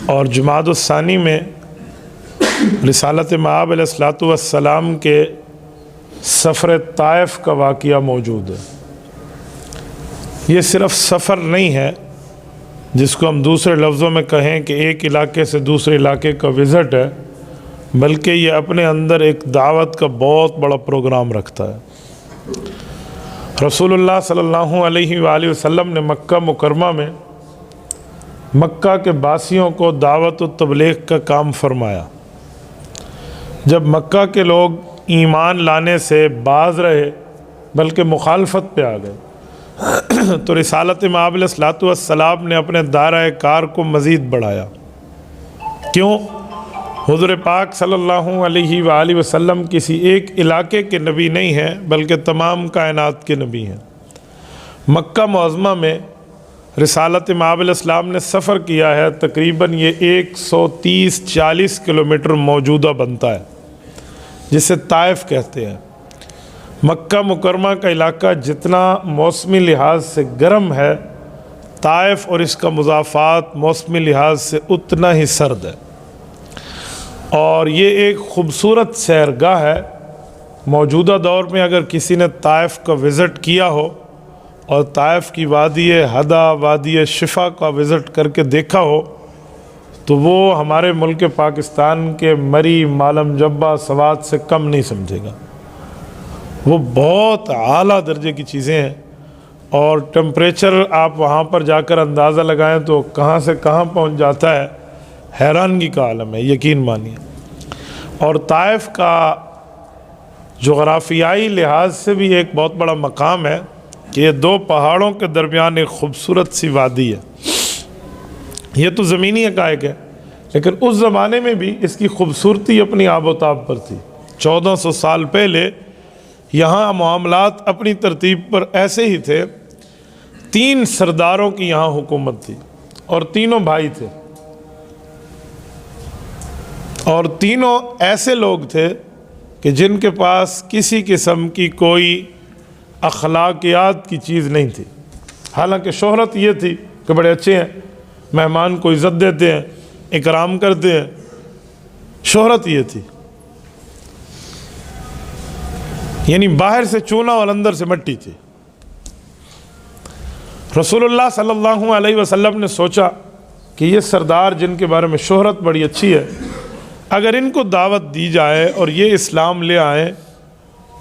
और जुमादुस्सानी में रिसालत मआब अलैहिस्सलातु वस्सलाम के सफ़र ताइफ का वाक़या मौजूद है। ये सिर्फ़ सफ़र नहीं है जिसको हम दूसरे लफ्ज़ों में कहें कि एक इलाके से दूसरे इलाके का विज़िट है, बल्कि ये अपने अंदर एक दावत का बहुत बड़ा प्रोग्राम रखता है। रसूलुल्लाह सल्लल्लाहु अलैहि वसल्लम ने मक्का मुकरमा में मक्का के बासियों को दावत व तबलीग का काम फरमाया। जब मक्का के लोग ईमान लाने से बाज रहे बल्कि मुखालफत पे आ गए तो रिसालत मआब अलैहिस्सलातु वस्सलाम ने अपने दायरा कार को मज़ीद बढ़ाया। क्यों? हुज़ूर पाक सल्लल्लाहु अलैहि वसल्लम किसी एक इलाके के नबी नहीं हैं बल्कि तमाम कायनात के नबी हैं। मक्का मुअज़्ज़मा में रिसालत मआब अलैहिस्सलाम ने सफ़र किया है, तकरीबन ये 130-140 किलोमीटर मौजूदा बनता है, जिसे ताइफ कहते हैं। मक्का मुकरमा का इलाका जितना मौसमी लिहाज से गर्म है, ताइफ और इसका मुज़ाफ़ात मौसमी लिहाज से उतना ही सर्द है। और ये एक ख़ूबसूरत सैरगाह है। मौजूदा दौर में अगर किसी ने ताइफ का विज़िट किया हो और ताइफ की वादी हदा, वादी शिफा का विज़िट करके देखा हो तो वो हमारे मुल्क पाकिस्तान के मरी, मालम जब्बा, सवात से कम नहीं समझेगा। वो बहुत आला दर्जे की चीज़ें हैं और टेम्परेचर आप वहाँ पर जाकर अंदाज़ा लगाएं तो कहाँ से कहाँ पहुँच जाता है, हैरानगी का आलम है, यकीन मानिए। और ताइफ का जोग्राफियाई लिहाज से भी एक बहुत बड़ा मकाम है कि ये दो पहाड़ों के दरमियान एक ख़ूबसूरत सी वादी है। ये तो ज़मीनी हक़ाइक़ है, लेकिन उस ज़माने में भी इसकी खूबसूरती अपनी आबोताब पर थी। 1400 साल पहले यहाँ मामलात अपनी तरतीब पर ऐसे ही थे। 3 सरदारों की यहाँ हुकूमत थी और तीनों भाई थे और तीनों ऐसे लोग थे कि जिनके पास किसी किस्म की कोई अखलाकियात की चीज़ नहीं थी। हालांकि शोहरत ये थी कि बड़े अच्छे हैं, मेहमान को इज़्ज़त देते हैं, इकराम करते हैं, शोहरत ये थी। यानी बाहर से चूना और अंदर से मट्टी थी। रसूलुल्लाह सल्लल्लाहु अलैहि वसल्लम ने सोचा कि ये सरदार जिनके बारे में शोहरत बड़ी अच्छी है, अगर इनको दावत दी जाए और ये इस्लाम ले आए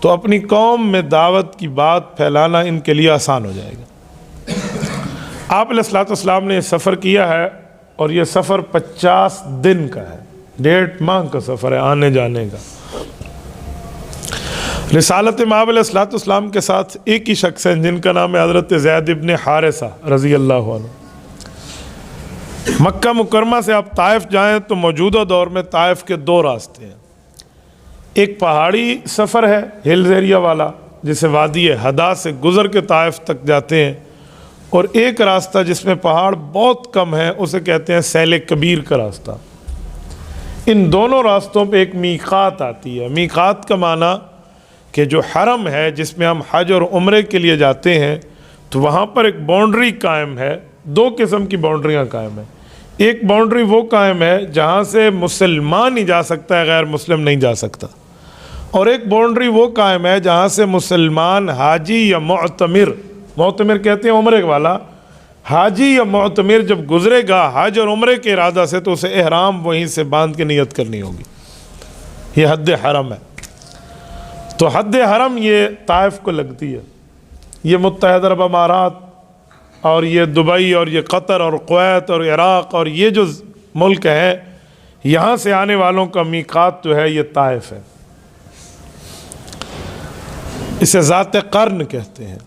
तो अपनी कौम में दावत की बात फैलाना इनके लिए आसान हो जाएगा। आप अलैहिस्सलाम ने सफ़र किया है और ये सफ़र 50 दिन का है, 1.5 माह का सफ़र है आने जाने का। रिसालत मआब अलैहिस्सलाम के साथ एक ही शख्स हैं जिनका नाम है हज़रत ज़ैद इब्न हारिसा रज़ी अल्लाह अन्हु। मक्का मुकरमा से आप ताइफ जाएं तो मौजूदा दौर में ताइफ के 2 रास्ते हैं। एक पहाड़ी सफ़र है हिल्स एरिया वाला, जिसे वादी हदा से गुज़र के ताइफ तक जाते हैं, और एक रास्ता जिसमें पहाड़ बहुत कम है उसे कहते हैं सैल कबीर का रास्ता। इन दोनों रास्तों पे एक मीक़ात आती है। मीक़ात का माना कि जो हरम है जिसमें हम हज और उम्रे के लिए जाते हैं, तो वहाँ पर एक बाउंड्री कायम है। 2 किस्म की बाउंड्रियाँ कायम है। एक बाउंड्री वो कायम है जहाँ से मुसलमान ही जा सकता है, गैर मुस्लिम नहीं जा सकता। और एक बाउंड्री वो कायम है जहाँ से मुसलमान हाजी या मुअतमिर कहते हैं उम्रे वाला, हाजी या मुअतमिर जब गुज़रेगा हज और उम्रे के इरादा से तो उसे एहराम वहीं से बांध के नियत करनी होगी। ये हद हरम है। तो हद हरम ये ताइफ को लगती है। ये मुत्तहिदा अरब अमारात और ये दुबई और ये कतर और कुवैत और इराक़ और ये जो मुल्क हैं, यहाँ से आने वालों का मीक़ात जो है ये ताइफ है। इसे ज़ात क़र्न कहते हैं।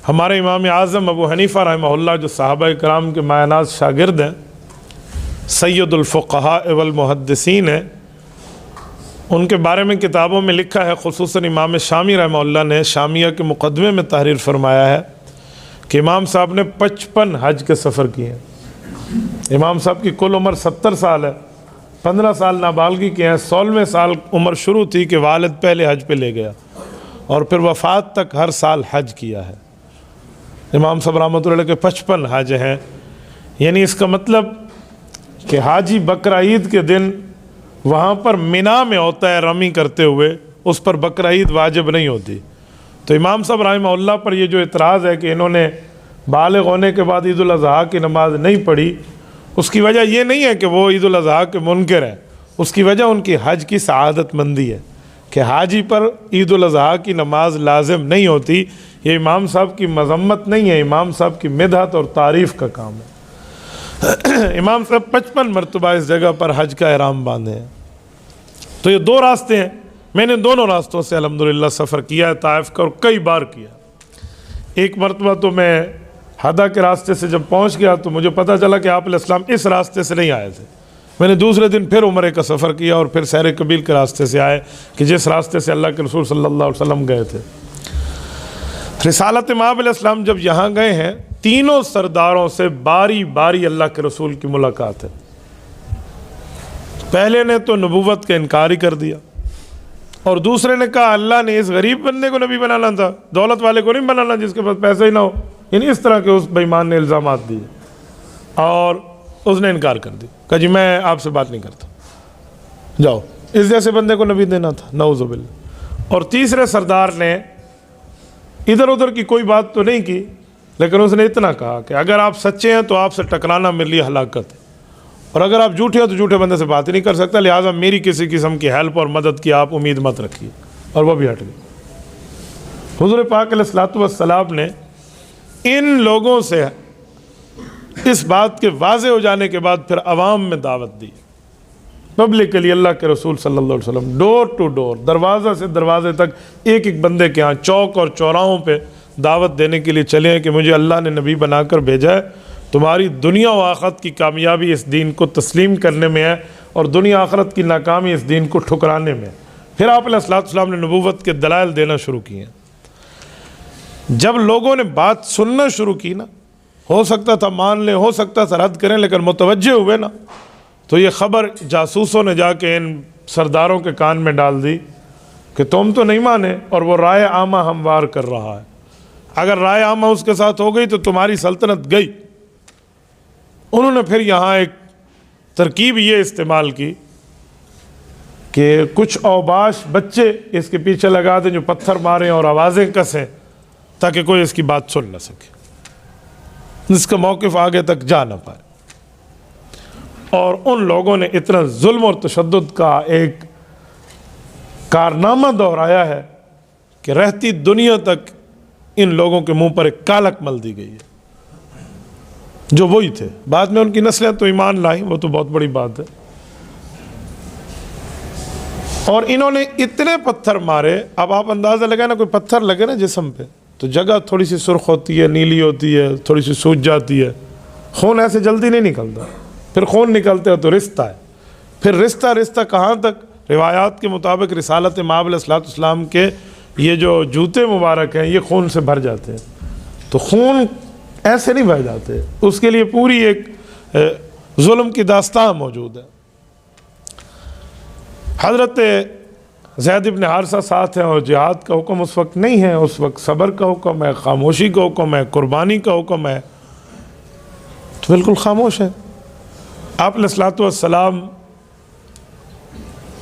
हमारे इमाम आज़म अबू हनीफ़ा रहमहुल्लाह जो सहाबा किराम के मायनाज़ शागिर्द हैं, सैयदुल फ़ुक़हा वल मुहद्दिसीन हैं, उनके बारे में किताबों में लिखा है। ख़ुसूसन इमाम शामी रहमहुल्लाह ने शामिया के मुक़दमे में तहरीर फरमाया है कि इमाम साहब ने 55 हज के सफ़र किए हैं। इमाम साहब की कुल उम्र 70 साल है। 15 साल नाबालगी के हैं। 16वें साल उम्र शुरू थी कि वालिद पहले हज पे ले गया और फिर वफ़ात तक हर साल हज किया है। इमाम साहब रहमतुल्लाह के 55 हज हैं। यानी इसका मतलब कि हाजी बकरा ईद के दिन वहाँ पर मिना में होता है रमी करते हुए, उस पर बकरा ईद वाजिब नहीं होती। तो इमाम साहब रहमहुल्लाह पर ये जो इतराज़ है कि इन्होंने बालिग होने के बाद ईद उल अज़हा की नमाज़ नहीं पढ़ी, उसकी वजह ये नहीं है कि वो ईद उल अज़हा के मुनकर हैं, उसकी वजह उनकी हज की सआदतमंदी है कि हाजी पर ईद उल अज़हा की नमाज लाजिम नहीं होती। ये इमाम साहब की मजम्मत नहीं है, इमाम साहब की मिदहत और तारीफ़ का काम है। इमाम साहब 55 मरतबा इस जगह पर हज का एहराम बांधे हैं। तो ये दो रास्ते हैं, मैंने दोनों रास्तों से अल्हम्दुलिल्लाह सफ़र किया है ताइफ का, और कई बार किया। एक मरतबा तो मैं हदा के रास्ते से जब पहुंच गया तो मुझे पता चला कि आप अलैहिस्सलाम इस रास्ते से नहीं आए थे। मैंने दूसरे दिन फिर उम्रे का सफ़र किया और फिर सैर कबील के रास्ते से आए कि जिस रास्ते से अल्लाह के रसूल सल्लल्लाहु अलैहि वसल्लम गए थे। रिसालत इमाम अलैहिस्सलाम जब यहाँ गए हैं, तीनों सरदारों से बारी बारी अल्लाह के रसूल की मुलाकात है। पहले ने तो नबूवत का इनकार ही कर दिया, और दूसरे ने कहा अल्लाह ने इस गरीब बंदे को नबी बनाना था, दौलत वाले को नहीं बनाना जिसके पास पैसे ही ना हो। यानी इस तरह के उस बेईमान ने इल्ज़ामात दिए और उसने इनकार कर दिया, कहा जी मैं आपसे बात नहीं करता, जाओ। इस जैसे बंदे को नबी देना था, नऊज़ुबिल्लाह। और तीसरे सरदार ने इधर उधर की कोई बात तो नहीं की, लेकिन उसने इतना कहा कि अगर आप सच्चे हैं तो आपसे टकराना मेरे लिए हलाकत है, और अगर आप झूठे हो तो झूठे बंदे से बात ही नहीं कर सकता, लिहाजा मेरी किसी किस्म की हेल्प और मदद की आप उम्मीद मत रखिए। और वह भी हट गए। हुज़ूर पाक अलैहिस्सलातु वस्सलाम ने इन लोगों से इस बात के वाज़े हो जाने के बाद फिर अवाम में दावत दी, पब्लिकली। अल्लाह के रसूल सल्लल्लाहु अलैहि वसल्लम डोर टू डोर, दरवाज़ा से दरवाजे तक, एक एक बंदे के यहाँ चौक और चौराहों पे दावत देने के लिए चले हैं कि मुझे अल्लाह ने नबी बनाकर भेजा है, तुम्हारी दुनिया व आखरत की कामयाबी इस दीन को तस्लीम करने में है और दुनिया आखरत की नाकामी इस दीन को ठुकराने में। फिर आप अलैहिस्सलाम ने नबूवत के दलाइल देना शुरू किए। जब लोगों ने बात सुनना शुरू की ना, हो सकता था मान लें, हो सकता था रद्द करें, लेकिन मुतवज्जे हुए ना, तो ये ख़बर जासूसों ने जाके इन सरदारों के कान में डाल दी कि तुम तो नहीं माने और वो राय आमा हमवार कर रहा है। अगर राय आमा उसके साथ हो गई तो तुम्हारी सल्तनत गई। उन्होंने फिर यहाँ एक तरकीब ये इस्तेमाल की कि कुछ औबाश बच्चे इसके पीछे लगा दें जो पत्थर मारें और आवाज़ें कसें ताकि कोई इसकी बात सुन न सके, इसका मौक़िफ़ आगे तक जा ना पाए। और उन लोगों ने इतना जुल्म और तशद्दुद का एक कारनामा दोहराया है कि रहती दुनिया तक इन लोगों के मुंह पर एक कालक मल दी गई है, जो वही थे। बाद में उनकी नस्लें तो ईमान लाई, वो तो बहुत बड़ी बात है। और इन्होंने इतने पत्थर मारे, अब आप अंदाज़ा लगाए ना, कोई पत्थर लगे ना जिस्म पे तो जगह थोड़ी सी सुर्ख होती है, नीली होती है, थोड़ी सी सूज जाती है। खून ऐसे जल्दी नहीं निकलता, फिर खून निकलते हैं तो रिश्ता है। फिर रिश्ता कहाँ तक? रिवायात के मुताबिक रिसालत इमाम अलैहिस्सलाम के ये जो जूते मुबारक हैं ये खून से भर जाते हैं। तो खून ऐसे नहीं बह जाते, उसके लिए पूरी एक जुल्म की दास्तान मौजूद है। हज़रत ज़ैद इब्न हारिसा साथ हैं और जिहाद का हुक्म उस वक्त नहीं है, उस वक्त सब्र का हुक्म है, खामोशी का हुक्म है, कुर्बानी का हुक्म है, तो बिल्कुल खामोश है। आप अलैहिस्सलातु वस्सलाम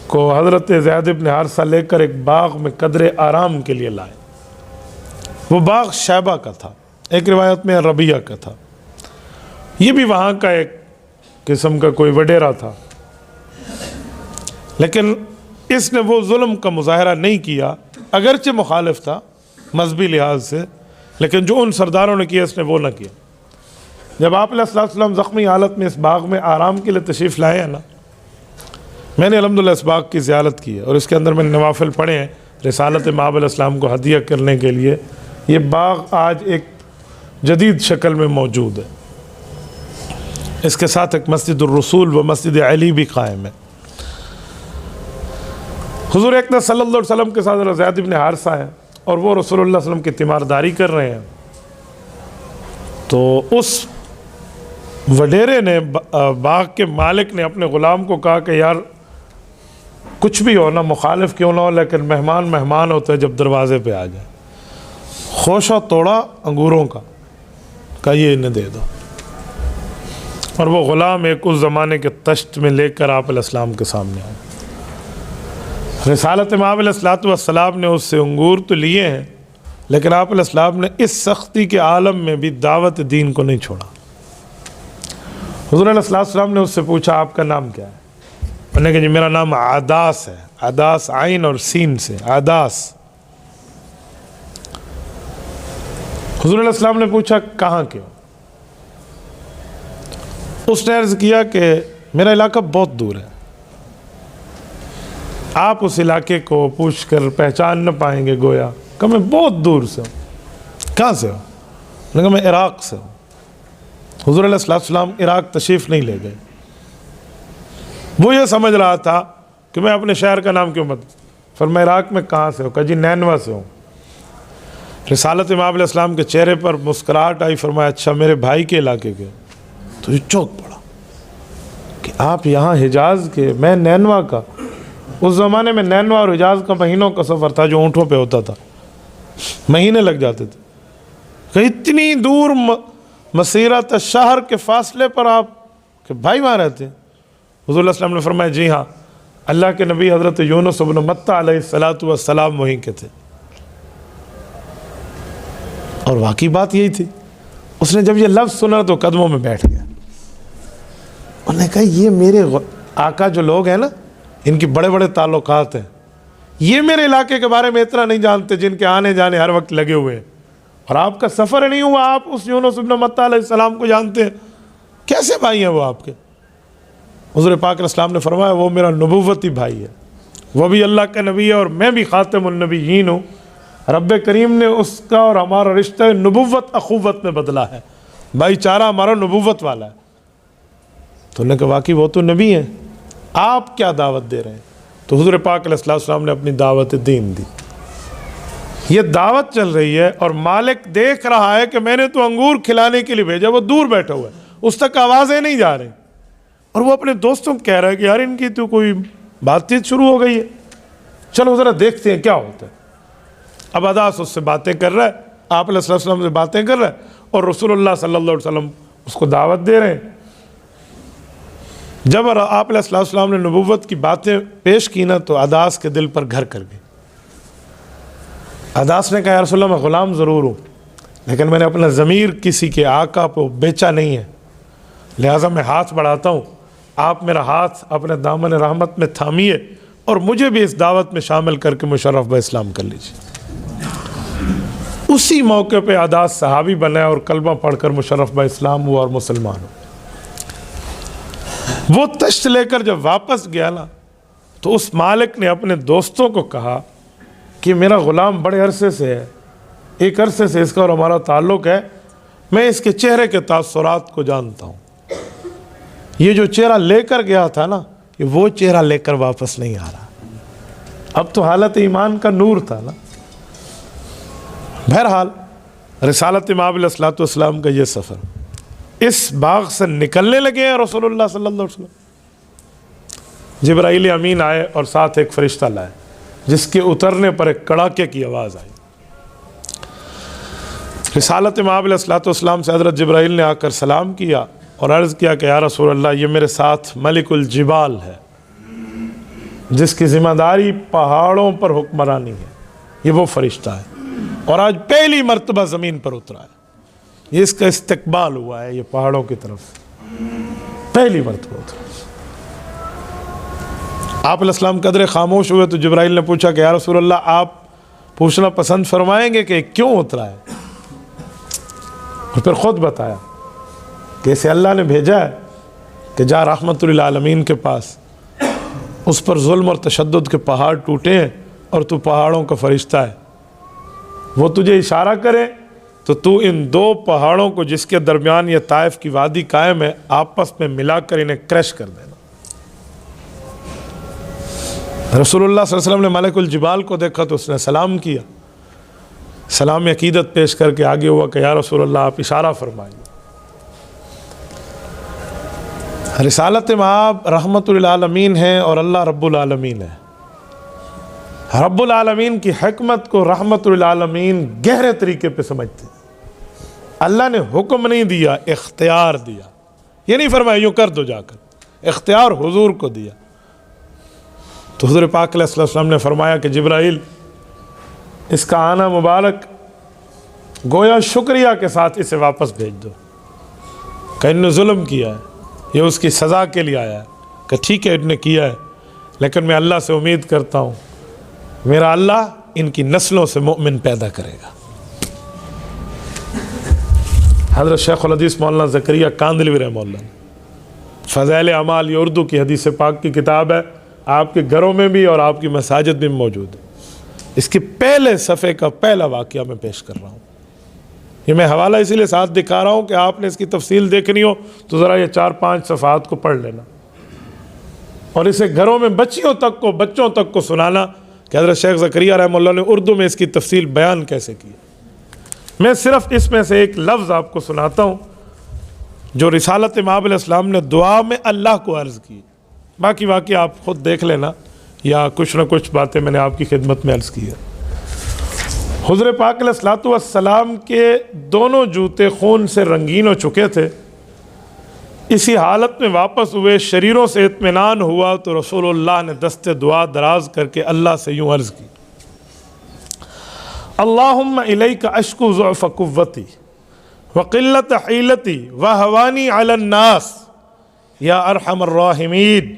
को हज़रत ज़ैद इब्न हारिसा लेकर एक बाग़ में कदरे आराम के लिए लाए। वो बाग़ शैबा का था, एक रिवायत में रबिया का था। ये भी वहाँ का एक किस्म का कोई वडेरा था, लेकिन इसने वो जुल्म का मुजाहरा नहीं किया, अगरचे मुखालिफ था मजहबी लिहाज से, लेकिन जो उन सरदारों ने किया इसने वो ना किया। जब आप अलैहिस्सलाम ज़ख्मी हालत में इस बाग़ में आराम के लिए तशरीफ़ लाए हैं ना, मैंने अल्हम्दुलिल्लाह इस बाग़ की ज़ियारत की है और इसके अंदर मैंने नवाफिल पढ़े हैं रिसालत इमाम अलैहिस्सलाम को हदिया करने के लिए। ये बाग़ आज एक जदीद शक्ल में मौजूद है। इसके साथ एक मस्जिदुर रसूल व मस्जिद अली भी कायम है। हुज़ूर अकरम सल्लल्लाहु अलैहि वसल्लम के साथ ज़ैद इब्न हारिसा है और वो रसूलुल्लाह सल्लल्लाहु अलैहि वसल्लम की तीमारदारी कर रहे हैं। तो उस वडेरे ने, बाग़ के मालिक ने अपने ग़ुलाम को कहा कि यार कुछ भी हो ना, मुखालिफ क्यों ना हो, लेकिन मेहमान होते हैं जब दरवाज़े पे आ जाए। खोशा तोड़ा अंगूरों का ये इन्हें दे दो। और वो ग़ुलाम एक उस ज़माने के तश्त में लेकर आप अलैहिस्सलाम के सामने आए। रिसालत इमाम अलैहिस्सलाम ने उससे अंगूर तो लिए हैं, लेकिन आप अलैहिस्सलाम ने इस सख्ती के आलम में भी दावत दीन को नहीं छोड़ा। हुज़ूर अलैहिस्सलाम ने उससे पूछा आपका नाम क्या है? उन्होंने कहा जी मेरा नाम आदास है, आदास आइन और सीन से आदास। हुज़ूर अलैहिस्सलाम ने पूछा कहाँ के हो? उसने अर्ज़ किया कि मेरा इलाका बहुत दूर है, आप उस इलाके को पूछ कर पहचान न पाएंगे गोया। कहा मैं बहुत दूर से हूँ। कहाँ से हो? मैंने कहा मैं इराक़ से हूँ। हुज़ूर अलैहिस्सलाम इराक़ तशरीफ़ नहीं ले गए। वो ये समझ रहा था कि मैं अपने शहर का नाम क्यों मत, फिर मैं इराक़ में कहाँ से हूँ? कहा जी नैनवा से हूँ। रिसालत इमाम अलैहिस्सलाम के चेहरे पर मुस्कुराहट आई, फरमाया अच्छा मेरे भाई के इलाके के? तो ये चौंक पड़ा कि आप यहाँ हिजाज़ के, मैं नैनवा का। उस ज़माने में नैनवा और हिजाज़ का महीनों का सफ़र था जो ऊँटों पे होता था, महीने लग जाते थे। कि इतनी दूर मसीरत शहर के फासले पर आप के भाई वहाँ रहते हैं? हुज़ूर अलैहिस्सलाम ने फरमाया जी हाँ, अल्लाह के नबी हज़रत यूनुस इब्न मत्ता अलैहिस्सलातु वस्सलाम वहीं के थे। और वाकई बात यही थी। उसने जब ये लफ्ज़ सुना तो कदमों में बैठ गया। उन्होंने कहा ये मेरे आका जो लोग हैं ना, इनकी बड़े बड़े ताल्लुकात हैं, ये मेरे इलाके के बारे में इतना नहीं जानते जिनके आने जाने हर वक्त लगे हुए हैं। और आपका सफ़र नहीं हुआ, आप उस यूनुस इब्न मत्ता अलैहिस्सलाम को जानते हैं? कैसे भाई हैं वो आपके? हुज़ूर पाक अलैहिस्सलाम ने फरमाया वो मेरा नबूवती भाई है, वह भी अल्लाह का नबी है और मैं भी ख़ातमुन नबिय्यीन हूँ। रब्बे करीम ने उसका और हमारा रिश्ता नबूवत अखुवत में बदला है, भाईचारा हमारा नबूवत वाला है। तो उन्होंने कहा वाकई वो तो नबी हैं, आप क्या दावत दे रहे हैं? तो हुज़ूर पाक अलैहिस्सलाम ने अपनी दावत दीन दी। ये दावत चल रही है और मालिक देख रहा है कि मैंने तो अंगूर खिलाने के लिए भेजा, वो दूर बैठा हुआ है, उस तक आवाज़ें नहीं जा रही। और वो अपने दोस्तों को कह रहा है कि यार इनकी तो कोई बातचीत शुरू हो गई है, चलो ज़रा देखते हैं क्या होता है। अब अदास उससे बातें कर रहा है, आप अलैहिस्सलाम से बातें कर रहा है और रसूलुल्लाह सल्लल्लाहु अलैहि वसल्लम उसको दावत दे रहे हैं। जब आप अलैहिस्सलाम ने नबूवत की बातें पेश की ना, तो अदास के दिल पर घर कर गई। अदास ने कहा या रसूलल्लाह मैं ग़ुलाम ज़रूर हूँ, लेकिन मैंने अपना ज़मीर किसी के आका को बेचा नहीं है, लिहाजा मैं हाथ बढ़ाता हूँ, आप मेरा हाथ अपने दामन रहमत में थामिए और मुझे भी इस दावत में शामिल करके मुशर्रफ ब इस्लाम कर लीजिए। उसी मौके पे अदास सहाबी बना और कलमा पढ़कर मुशर्रफ ब इस्लाम हुआ और मुसलमान हो। वो तश्त लेकर जब वापस गया ना, तो उस मालिक ने अपने दोस्तों को कहा कि मेरा ग़ुलाम बड़े अरसे से है, एक अरसे से इसका और हमारा ताल्लुक़ है, मैं इसके चेहरे के तासुरात को जानता हूँ। ये जो चेहरा लेकर गया था ना, ये वो चेहरा लेकर वापस नहीं आ रहा। अब तो हालत ईमान का नूर था ना। बहरहाल रिसालत इमाम अलैहिस्सलाम का ये सफ़र, इस बाग से निकलने लगे हैं रसूलुल्लाह सल्लल्लाहु अलैहि वसल्लम। जिब्राइल अमीन आए और साथ एक फ़रिश्ता लाए, जिसके उतरने पर एक कड़ाके की आवाज़ आई। रिसालत इमाम अलैहिस्सलाम से हज़रत जिब्राइल ने आकर सलाम किया और अर्ज़ किया कि या रसूलल्लाह ये मेरे साथ मलिकुल जिबाल है, जिसकी ज़िम्मेदारी पहाड़ों पर हुक्मरानी है। ये वो फ़रिश्ता है और आज पहली मर्तबा ज़मीन पर उतरा है। ये इसका इस्तकबाल हुआ है, ये पहाड़ों की तरफ पहली मर्तबा उतरा। आप अलैहिस्सलाम कदरे खामोश हुए तो जिब्राइल ने पूछा कि या रसूलल्लाह आप पूछना पसंद फरमाएंगे कि क्यों उतरा है? और फिर ख़ुद बताया कि इसे अल्लाह ने भेजा है कि जा रहमतुल आलमीन के पास, उस पर जुल्म और तशद्दुद के पहाड़ टूटे हैं और तू पहाड़ों का फ़रिश्ता है। वो तुझे इशारा करे तो तू इन दो पहाड़ों को जिसके दरमियान ये ताइफ की वादी कायम है, आपस में मिलाकर इन्हें क्रश कर देना। रसूलुल्लाह सल्लल्लाहु अलैहि वसल्लम ने मलिकुल जिबाल को देखा तो उसने सलाम किया, सलाम अकीदत पेश करके आगे हुआ कि या रसूलल्लाह आप इशारा फरमाइए। रिसालत में आप रहमतुल आलमीन हैं और अल्लाह रब्बुल आलमीन है। रब्बुल आलमीन की हिकमत को रहमतुल आलमीन गहरे तरीके पे समझते हैं। अल्लाह ने हुक्म नहीं दिया, इख्तियार दिया। ये नहीं फरमाया यूँ कर दो जाकर, इख्तियार हुजूर को दिया। तो हुजूर पाक अलैहि सल्लम ने फरमाया कि जिब्राइल, इसका आना मुबारक गोया शुक्रिया के साथ इसे वापस भेज दो, कि इन्होंने जुल्म किया है, ये उसकी सज़ा के लिए आया है। कि ठीक है इन्होंने किया है, लेकिन मैं अल्लाह से उम्मीद करता हूँ मेरा अल्लाह इनकी नस्लों से मोमिन पैदा करेगा। हज़रत शेखुल हदीस मौलाना ज़करिया कांदलवी रहमतुल्लाह ने फ़ज़ाइल अमाल, ये उर्दू की हदीस पाक की किताब है, आपके घरों में भी और आपकी मसाजिद में मौजूद है। इसके पहले सफ़े का पहला वाक़या मैं पेश कर रहा हूँ। ये मैं हवाला इसीलिए साथ दिखा रहा हूँ कि आपने इसकी तफसील देखनी हो तो ज़रा ये 4-5 सफ़हात को पढ़ लेना और इसे घरों में बच्चों तक को सुनाना कि हज़रत शेख ज़करिया रहमतुल्लाह ने उर्दू में इसकी तफसील बयान कैसे की। मैं सिर्फ़ इसमें से एक लफ्ज़ आपको सुनाता हूँ जो रिसालत इमाम अलैहिस्सलाम ने दुआ में अल्लाह को अर्ज़ की। बाकी वाक़या आप ख़ुद देख लेना या कुछ न कुछ बातें मैंने आपकी खिदमत में अर्ज़ की है। हुज़ूर पाक अलैहिस्सलातु वस्सलाम के दोनों जूते खून से रंगीन हो चुके थे। इसी हालत में वापस हुए, शरीरों से इत्मीनान हुआ तो रसूलुल्लाह ने दस्ते दुआ दराज करके अल्लाह से यूँ अर्ज़ की, अल्लाहुम्मा इलैका अश्कु ज़ुअफ़ कुव्वती व क़िल्लत हीलती व हवानी अलन नास या अरहमर राहिमीन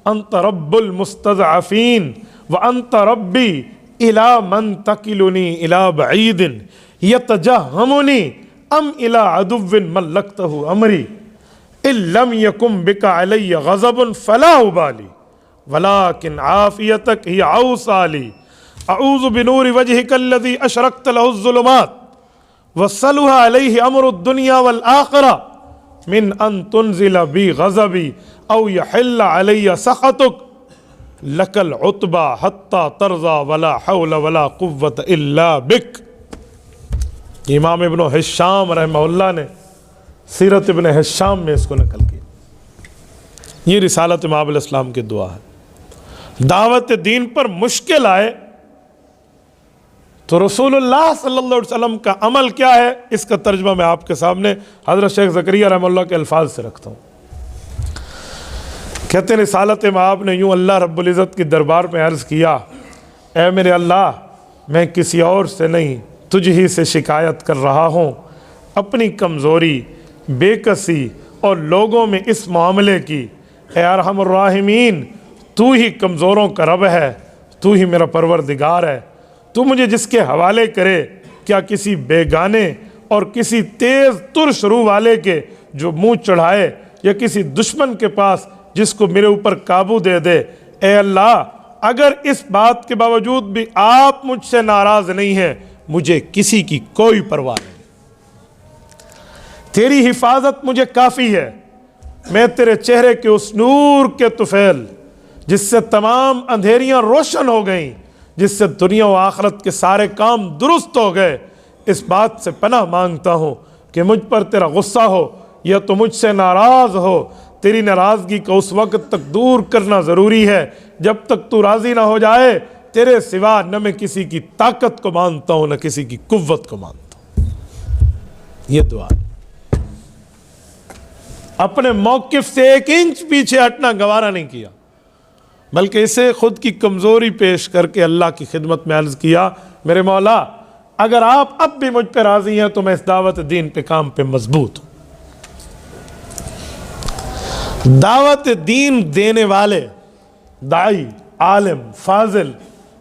अंत रब्बुल मुस्तज़अफ़ीन व अंत रब्बी इला मन तकिलुनी इला बईदिन यतजहमुनी अम इला अदुव्विन मल्लक्तहु अमरी इल्लम यकुम बिका अलैया गज़बुन फला उबाली वलाकिन आफियतक ही औसाली अऊज़ु बिनूरि वजहिकल्लज़ी अशरक़त लहु ज़ुलुमात वस्सलुहा अलैहि अमरुद दुनिया वल आखिरा मिन अन तुनज़िला बी गज़बी औ यहिल्ल अलैया सख़तुक लकल उतबा हत्ता तरज़ा वला हौल वला कुव्वत इल्ला बिक। इमाम इब्न हिशाम रहमहुल्लाह ने सीरत इब्न हिशाम में इसको नकल किया। ये रिसालत इमाम अलैहिस्सलाम की दुआ है। दावत दीन पर मुश्किल आए तो रसूलुल्लाह सल्लल्लाहु अलैहि वसल्लम का अमल क्या है, इसका तर्जमा मैं आपके सामने हज़रत शेख ज़करिया रहमतुल्लाह के अल्फाज से रखता हूँ। कहते हैं रिसालत इमाम ने यूँ अल्लाह रब्बुल इज़्ज़त की दरबार में अर्ज़ किया, ऐ मेरे अल्लाह, मैं किसी और से नहीं तुझ ही से शिकायत कर रहा हूँ। अपनी कमज़ोरी, बेकसी और लोगों में इस मामले की, ए अरहमुर राहिमीन, तू ही कमज़ोरों का रब है, तू ही मेरा परवरदिगार है। तू मुझे जिसके हवाले करे, क्या किसी बेगाने और किसी तेज़ तुर्श रूह वाले के जो मुँह चढ़ाए, या किसी दुश्मन के पास जिसको मेरे ऊपर काबू दे दे। ए अल्लाह, अगर इस बात के बावजूद भी आप मुझसे नाराज़ नहीं हैं, मुझे किसी की कोई परवाह नहीं। तेरी हिफाजत मुझे काफ़ी है। मैं तेरे चेहरे के उस नूर के तुफैल जिससे तमाम अंधेरियां रोशन हो गईं, जिससे दुनिया व आखिरत के सारे काम दुरुस्त हो गए, इस बात से पनाह मांगता हूँ कि मुझ पर तेरा गुस्सा हो या तो मुझसे नाराज़ हो। तेरी नाराज़गी को उस वक्त तक दूर करना ज़रूरी है जब तक तू राज़ी ना हो जाए। तेरे सिवा न मैं किसी की ताकत को मानता हूँ, न किसी की कुव्वत को मानता हूँ। ये दुआ अपने मौक़िफ़ से 1 इंच पीछे हटना गवारा नहीं किया, बल्कि इसे खुद की कमज़ोरी पेश करके अल्लाह की खिदमत में अर्ज़ किया, मेरे मौला, अगर आप अब भी मुझ पर राज़ी हैं तो मैं इस दावत दीन पे काम पे मजबूत हूँ। दावत दीन देने वाले दाई, आलिम, फाजिल,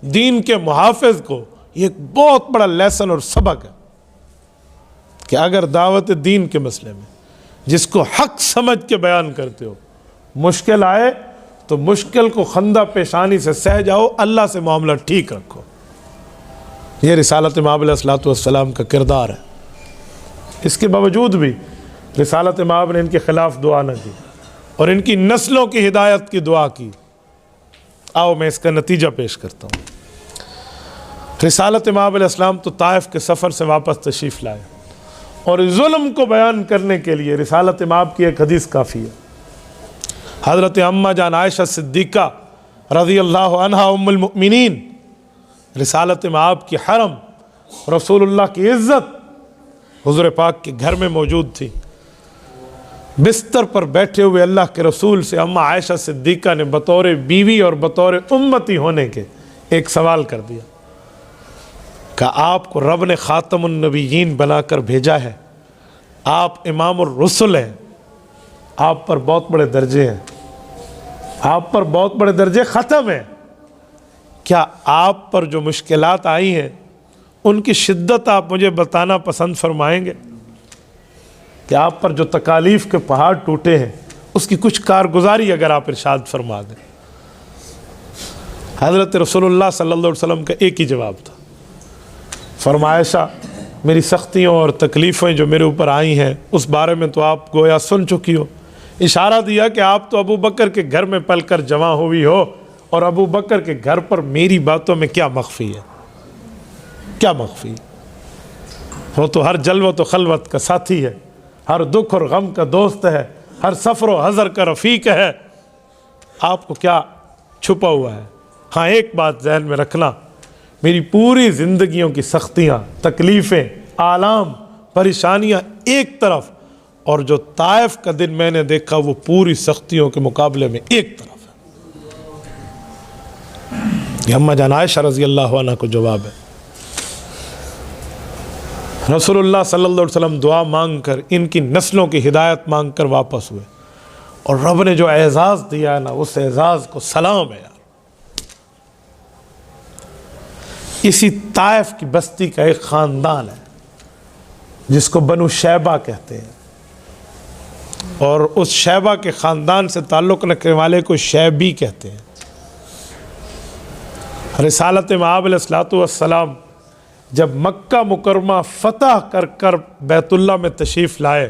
दीन के मुहाफ़िज़ को ये एक बहुत बड़ा लेसन और सबक है कि अगर दावत दीन के मसले में जिसको हक समझ के बयान करते हो, मुश्किल आए तो मुश्किल को खंदा पेशानी से सह जाओ, अल्लाह से मामला ठीक रखो। ये रिसालत इमाम अलैहिस्सलातु वस्सलाम का किरदार है। इसके बावजूद भी रिसालत इमाम ने इनके ख़िलाफ़ दुआ न की और इनकी नस्लों की हिदायत की दुआ की। आओ मैं इसका नतीजा पेश करता हूँ। रिसालत इमाम अलैहिस्सलाम तो ताइफ के सफ़र से वापस तशरीफ़ लाए और जुल्म को बयान करने के लिए रिसालत इमाम की एक हदीस काफ़ी है। हज़रत अम्मा जान आयशा सिद्दीक़ा रज़ियल्लाहु अन्हा उम्मुल मुमिनीन, रिसालत इमाम की हरम, रसूलुल्लाह की इज़्ज़त हुज़ूर पाक के घर में मौजूद थी। बिस्तर पर बैठे हुए अल्लाह के रसूल से अम्मा आयशा सिद्दीक़ा ने बतौर बीवी और बतौर उम्मती होने के एक सवाल कर दिया कि आपको रब ने ख़ातमुन नबीयीन बनाकर भेजा है, आप इमामुर रसूल हैं, आप पर बहुत बड़े दर्जे हैं, आप पर बहुत बड़े दर्जे ख़त्म हैं, क्या आप पर जो मुश्किलात आई हैं उनकी शिद्दत आप मुझे बताना पसंद फरमाएंगे? कि आप पर जो तकालीफ़ के पहाड़ टूटे हैं उसकी कुछ कारगुजारी अगर आप इरशाद फरमा दें। हज़रत रसूलुल्लाह सल्लल्लाहु अलैहि वसल्लम का एक ही जवाब था, फरमाया मेरी सख्तियों और तकलीफ़ें जो मेरे ऊपर आई हैं उस बारे में तो आप गोया सुन चुकी हो। इशारा दिया कि आप तो अबू बकर के घर में पल कर जमा हुई हो और अबू बकर के घर पर मेरी बातों में क्या मख्फी है, क्या मख्फी? वो तो हर जलवत व खलवत का साथी है, हर दुख और गम का दोस्त है, हर सफ़र व हज़र का रफ़ीक है, आपको क्या छुपा हुआ है? हाँ, एक बात जहन में रखना, मेरी पूरी ज़िंदगियों की सख्तियाँ, तकलीफ़ें, आलाम, परेशानियाँ एक तरफ, और जो ताइफ का दिन मैंने देखा वो पूरी सख्तियों के मुकाबले में एक तरफ है। ये अम्मा जान आयशा रज़ी अल्लाह अन्हा को जवाब है। रसूलुल्लाह सल्लल्लाहु अलैहि वसल्लम दुआ मांग कर, इनकी नस्लों की हिदायत मांग कर वापस हुए, और रब ने जो एजाज़ दिया है ना, उस एजाज़ को सलाम है यार। इसी ताइफ की बस्ती का एक ख़ानदान है जिसको बनु शैबा कहते हैं, और उस शैबा के ख़ानदान से ताल्लुक़ रखने वाले को शैबी कहते हैं। रिसालत मआब अलैहिस्सलातु वस्सलाम जब मक्का मुकरमा फ़तह कर कर बैतुल्लाह में तशरीफ़ लाए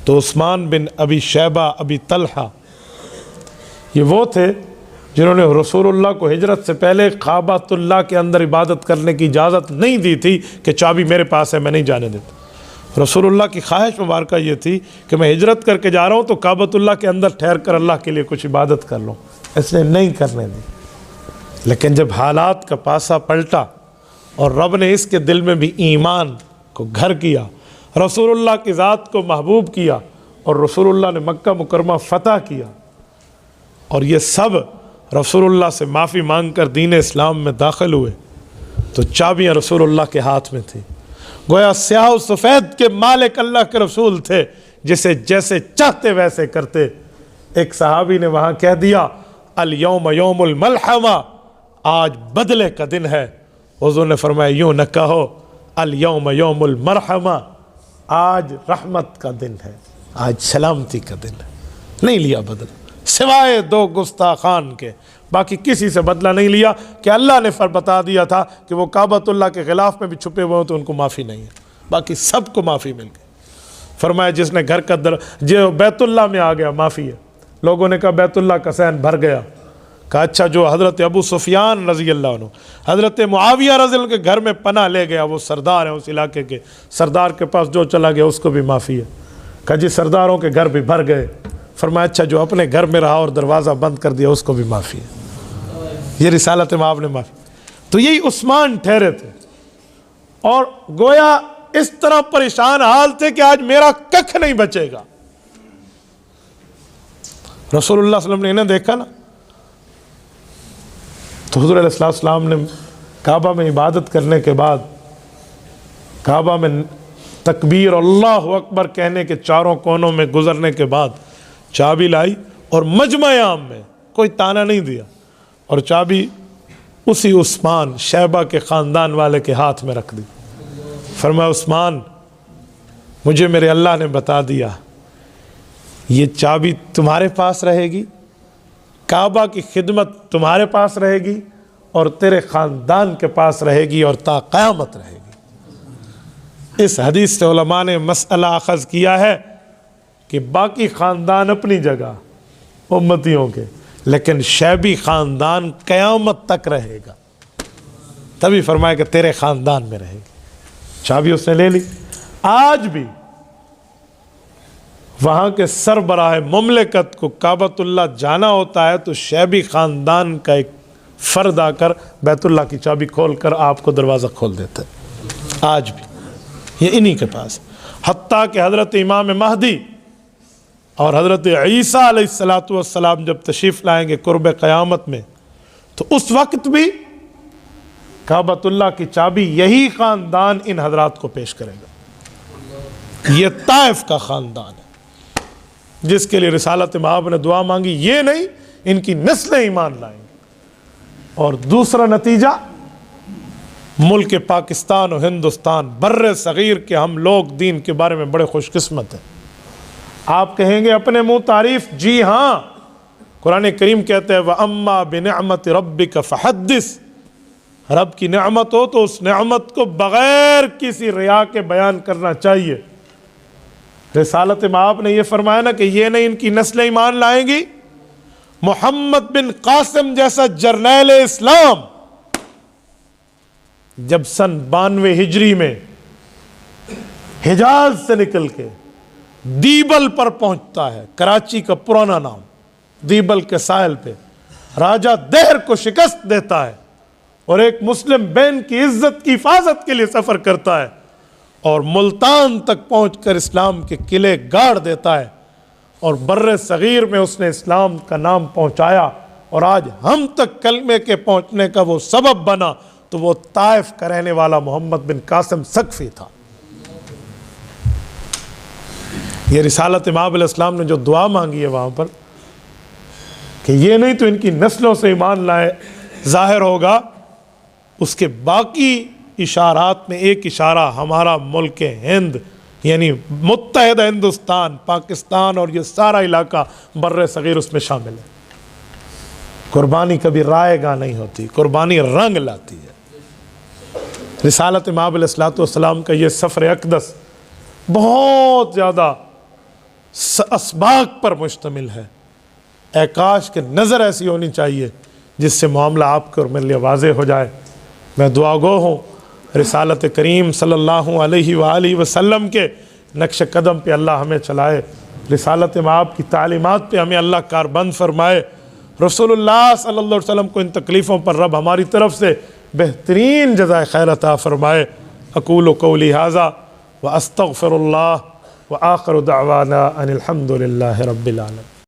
तो उस्मान बिन अबी शैबा अबी तलहा ये वो थे जिन्होंने रसूलुल्लाह को हिजरत से पहले काबतुल्लाह के अंदर इबादत करने की इजाज़त नहीं दी थी कि चाबी मेरे पास है, मैं नहीं जाने देता। रसूलुल्लाह की ख्वाहिश मुबारक ये थी कि मैं हिजरत करके जा रहा हूँ तो काबतुल्लाह के अंदर ठहर कर अल्लाह के लिए कुछ इबादत कर लूँ, इसलिए नहीं करने दी। लेकिन जब हालात का पासा पलटा और रब ने इसके दिल में भी ईमान को घर किया, रसूलुल्लाह की ज़ात को महबूब किया, और रसूलुल्लाह ने मक्का मुकरमा फ़तह किया, और ये सब रसूलुल्लाह से माफ़ी मांग कर दीन इस्लाम में दाखिल हुए, तो चाबियाँ रसूलुल्लाह के हाथ में थी। गोया स्याह सफ़ेद के मालिक अल्लाह के रसूल थे, जिसे जैसे चाहते वैसे करते। एक सहाबी ने वहाँ कह दिया, अल यौम यौमुल मलहमा, आज बदले का दिन है। हुज़ूर ने फरमाया, यूँ न कहो, अल यौम यौमुल मरहमा, आज रहमत का दिन है, आज सलामती का दिन है। नहीं लिया बदला, सिवाय दो गुस्ताखान के, बाकी किसी से बदला नहीं लिया कि अल्लाह ने बता दिया था कि वो काबतुल्लाह के ख़िलाफ़ में भी छुपे हुए हो तो उनको माफ़ी नहीं है, बाकी सबको माफ़ी मिल गई। फरमाया जिसने घर का जो बैतुल्लाह में आ गया माफ़ी है। लोगों ने कहा बैतुल्लाह का सहन भर गया। कहा अच्छा, जो हज़रत अबू सुफियान रज़ी अल्लाह अन्हु, हज़रत मुआविया रज़ी अल्लाह के घर में पनाह ले गया, वो सरदार है उस इलाके के, सरदार के पास जो चला गया उसको भी माफ़ी है। कहा जी सरदारों के घर भी भर गए। फरमाया अच्छा, जो अपने घर में रहा और दरवाज़ा बंद कर दिया उसको भी माफ़ी है। ये रिसालत मआब ने माफ़ी। तो यही उस्मान ठहरे थे, और गोया इस तरह परेशान हाल थे कि आज मेरा कख नहीं बचेगा। रसूलुल्लाह सल्लल्लाहु अलैहि वसल्लम ने इन्हें देखा ना, तो हुज़ूर अलैहि सलाम ने काबा में इबादत करने के बाद, काबा में तकबीर अल्लाहु अकबर कहने के चारों कोनों में गुजरने के बाद चाबी लाई, और मजमा आम में कोई ताना नहीं दिया, और चाबी उसी उस्मान शैबा के ख़ानदान वाले के हाथ में रख दी। फरमाया उस्मान, मुझे मेरे अल्लाह ने बता दिया ये चाबी तुम्हारे पास रहेगी, काबा की खिदमत तुम्हारे पास रहेगी, और तेरे ख़ानदान के पास रहेगी, और ता क़यामत रहेगी। इस हदीस से उलमा ने मसला अख़ज़ किया है कि बाकी ख़ानदान अपनी जगह उम्मतियों के, लेकिन शैबी ख़ानदान क़यामत तक रहेगा। तभी फरमाया कि तेरे ख़ानदान में रहेगी। चाबी उसने ले ली। आज भी वहाँ के सरबराह मुमलिकत को काबतुल्लाह जाना होता है तो शैबी ख़ानदान का एक फ़र्द आकर बैतुल्लाह की चाबी खोल कर आपको दरवाज़ा खोल देता है। आज भी ये इन्हीं के पास, हत्ता कि हज़रत इमाम महदी और हज़रत ईसा अलैहिस्सलातु वस्सलाम जब तशरीफ़ लाएंगे कुर्ब क़यामत में, तो उस वक्त भी काबतुल्लाह की चाबी यही ख़ानदान इन हजरात को पेश करेगा। ये ताइफ का ख़ानदान है जिसके लिए रिसालत मआब ने दुआ मांगी, ये नहीं इनकी नस्लें ईमान लाएंगी। और दूसरा नतीजा, मुल्क पाकिस्तान और हिंदुस्तान बर्रे सगीर के हम लोग दीन के बारे में बड़े खुशकिस्मत हैं। आप कहेंगे अपने मुंह तारीफ, जी हाँ, कुरान करीम कहते हैं व अम्मा बिनिअमति रब्बिका फहद्दिस, रब की नेमत हो तो उस नेमत को बग़ैर किसी रिया के बयान करना चाहिए। रिसालत मआब ने यह फरमाया ना कि ये नहीं इनकी नस्लें ईमान लाएंगी। मोहम्मद बिन कासिम जैसा जर्नैल इस्लाम जब सन 92 हिजरी में हिजाज से निकल के दीबल पर पहुंचता है, कराची का पुराना नाम, दीबल के साहिल पे राजा देहर को शिकस्त देता है और एक मुस्लिम बहन की इज्जत की हिफाजत के लिए सफ़र करता है और मुल्तान तक पहुंचकर इस्लाम के किले गाड़ देता है और बर्रे सगीर में उसने इस्लाम का नाम पहुंचाया और आज हम तक कलमे के पहुंचने का वो सबब बना, तो वो ताइफ का रहने वाला मोहम्मद बिन कासिम सकफी था। ये रिसालत मआब अलैहिस्सलाम ने जो दुआ मांगी है वहाँ पर कि ये नहीं तो इनकी नस्लों से ईमान लाए, जाहिर होगा उसके बाकी इशारात में एक इशारा हमारा मुल्क हिंद यानी मुत्तहिदा हिंदुस्तान, पाकिस्तान और ये सारा इलाका बर्रे सगीर उसमें शामिल है। कुर्बानी कभी रायगा नहीं होती, कुर्बानी रंग लाती है। रिसालत मआब अलैहिस्सलातु वस्सलाम का ये सफ़र अक़दस बहुत ज़्यादा असबाक पर मुश्तमिल है। काश के नज़र ऐसी होनी चाहिए जिससे मामला आपके और मेरे लिए वाज़े हो जाए। मैं दुआगो हूँ रिसालत करीम सल्लल्लाहु अलैहि वालैहि वसल्लम के नक्श कदम पे अल्लाह हमें चलाए, रिसालत मआब की तालीमात पे हमें अल्लाह कारबंद फरमाए। रसूलुल्लाह सल्लल्लाहु अलैहि वसल्लम को इन तकलीफ़ों पर रब हमारी तरफ से बेहतरीन जज़ाए खैर अता फरमाए। अक़ूलु क़ौली हाज़ा व अस्तग़फ़िरुल्लाह व आख़िरु दअवाना अनिल हम्दुलिल्लाहि रब्बिल आलमीन।